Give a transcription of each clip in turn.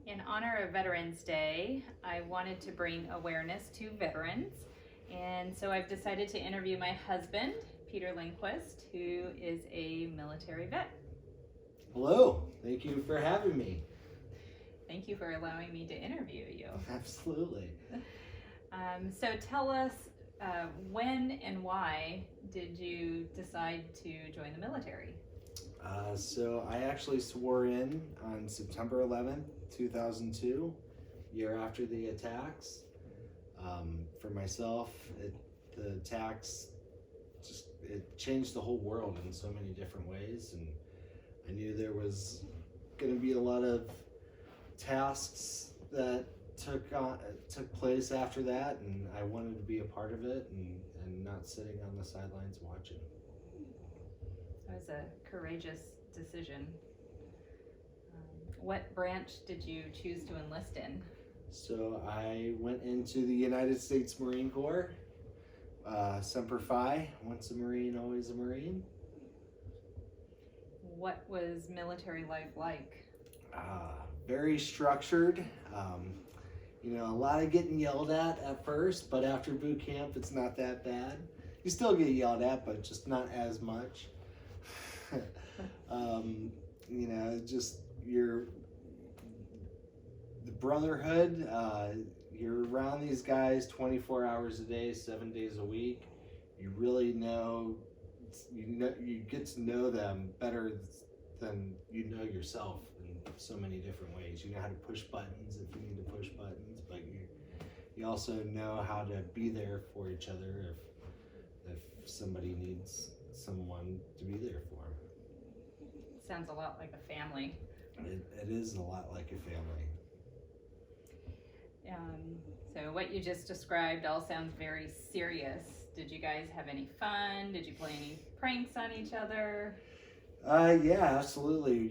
In honor of Veterans Day, I wanted to bring awareness to veterans, and so I've decided to interview my husband, Peter Linquist, who is a military vet. Hello, thank you for having me. Thank you for allowing me to interview you. Absolutely. So tell us, when and why did you decide to join the military? So I actually swore in on September 11th, 2002, year after the attacks. For myself, the attacks it changed the whole world in so many different ways, and I knew there was going to be a lot of tasks that took place after that, and I wanted to be a part of it and not sitting on the sidelines watching. It was a courageous decision. What branch did you choose to enlist in? So I went into the United States Marine Corps, Semper Fi, once a Marine, always a Marine. What was military life like? Very structured. A lot of getting yelled at first, but after boot camp, it's not that bad. You still get yelled at, but just not as much. Just the brotherhood. You're around these guys 24 hours a day, 7 days a week. You really you get to know them better than you know yourself in so many different ways. You know how to push buttons if you need to push buttons, but you also know how to be there for each other if somebody needs someone to be there for them. Sounds a lot like a family. It is a lot like a family. So what you just described all sounds very serious. Did you guys have any fun? Did you play any pranks on each other? Yeah, absolutely.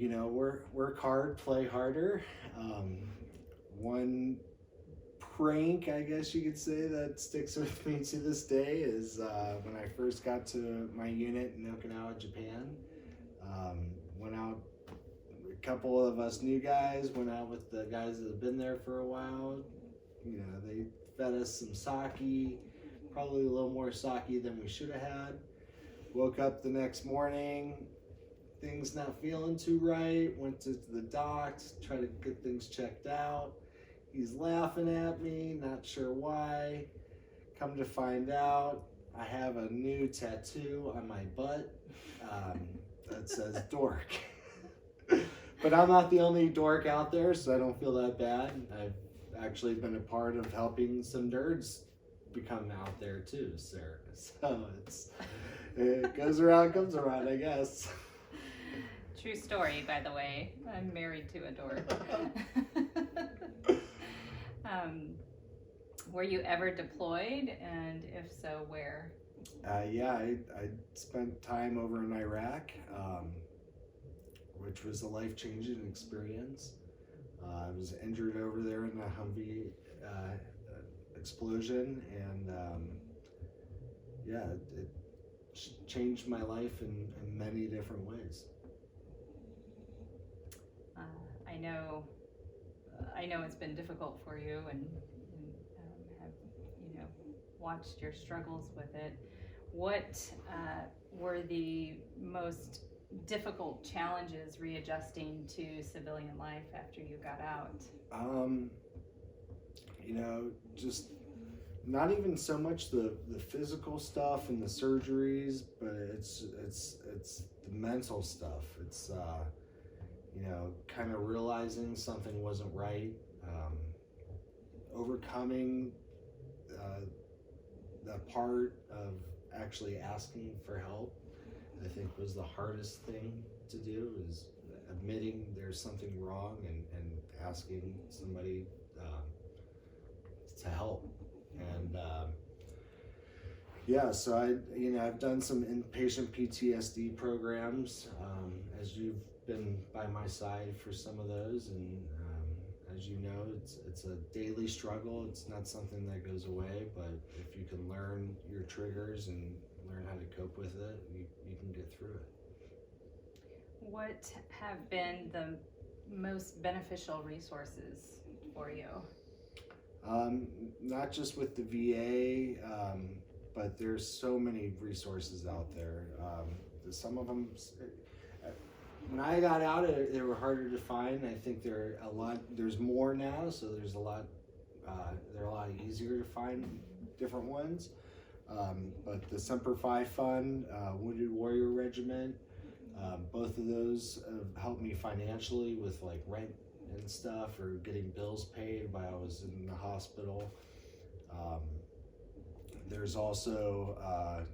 Work hard, play harder. One prank, I guess you could say, that sticks with me to this day is when I first got to my unit in Okinawa, Japan. Went out, a couple of us new guys went out with the guys that have been there for a while. They fed us some sake, probably a little more sake than we should have had. Woke up the next morning, things not feeling too right, went to the docks, tried to get things checked out. He's laughing at me, not sure why. Come to find out, I have a new tattoo on my butt that says dork. But I'm not the only dork out there, so I don't feel that bad. I've actually been a part of helping some nerds become out there too, sir. So it goes around, comes around, I guess. True story, by the way. I'm married to a dork. Were you ever deployed, and if so, where? Yeah, I spent time over in Iraq, which was a life-changing experience. I was injured over there in the Humvee explosion, and it changed my life in many different ways. I know it's been difficult for you, and have watched your struggles with it. What were the most difficult challenges readjusting to civilian life after you got out? Just not even so much the physical stuff and the surgeries, but it's the mental stuff. It's kind of realizing something wasn't right, overcoming the part of actually asking for help. I think was the hardest thing to do, is admitting there's something wrong and asking somebody to help. And so I've done some inpatient PTSD programs, as you've been by my side for some of those, and as you know, it's a daily struggle. It's not something that goes away, but if you can learn your triggers and learn how to cope with it, you can get through it. What have been the most beneficial resources for you? Not just with the VA, but there's so many resources out there. Some of them, when I got out, they were harder to find. I think there's more now, so there's a lot, they're a lot easier to find different ones. But the Semper Fi Fund, Wounded Warrior Regiment, both of those have helped me financially with like rent and stuff, or getting bills paid while I was in the hospital. There's also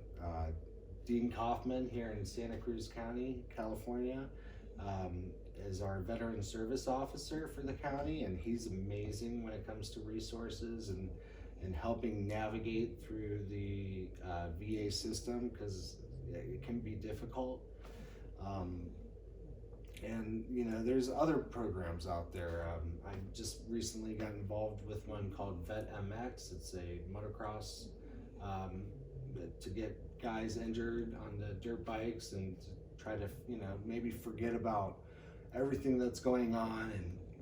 Dean Kaufman here in Santa Cruz County, California, is our veteran service officer for the county, and he's amazing when it comes to resources and helping navigate through the VA system, because it can be difficult. And you know, there's other programs out there. I just recently got involved with one called Vet MX. It's a motocross to get guys injured on the dirt bikes and to try to, you know, maybe forget about everything that's going on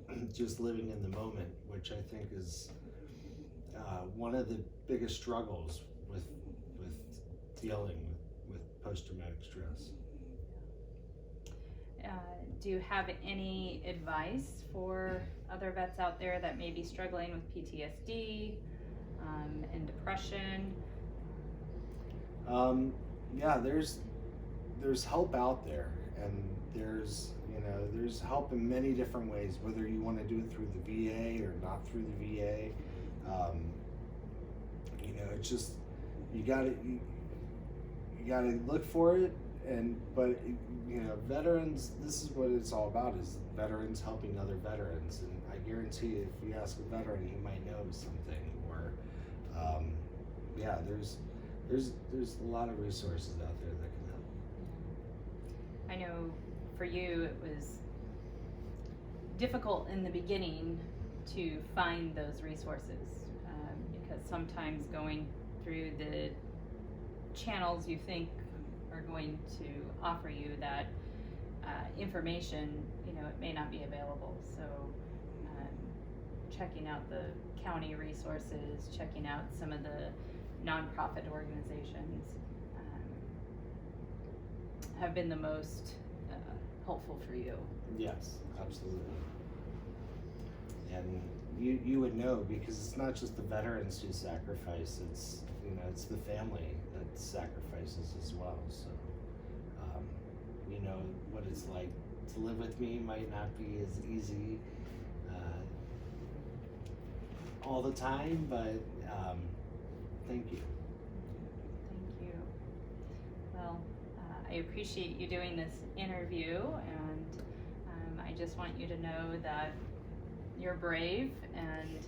and just living in the moment, which I think is one of the biggest struggles with dealing with post-traumatic stress. Do you have any advice for other vets out there that may be struggling with PTSD and depression? Yeah, there's help out there, and there's help in many different ways, whether you want to do it through the VA or not through the VA. You know, it's just you gotta look for it. But you know, veterans, this is what it's all about, is veterans helping other veterans. And I guarantee you, if you ask a veteran, he might know something. Or yeah, there's a lot of resources out there that can help. I know for you it was difficult in the beginning to find those resources, because sometimes going through the channels you think are going to offer you that information, you know, it may not be available. So checking out the county resources, checking out some of the nonprofit organizations have been the most helpful for you. Yes, absolutely. And you would know, because it's not just the veterans who sacrifice, it's, you know, it's the family that sacrifices as well. So you know what it's like to live with me might not be as easy all the time, but thank you. Thank you. Well, I appreciate you doing this interview, and I just want you to know that you're brave and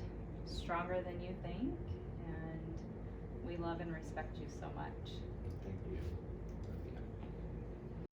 stronger than you think, and we love and respect you so much. Thank you.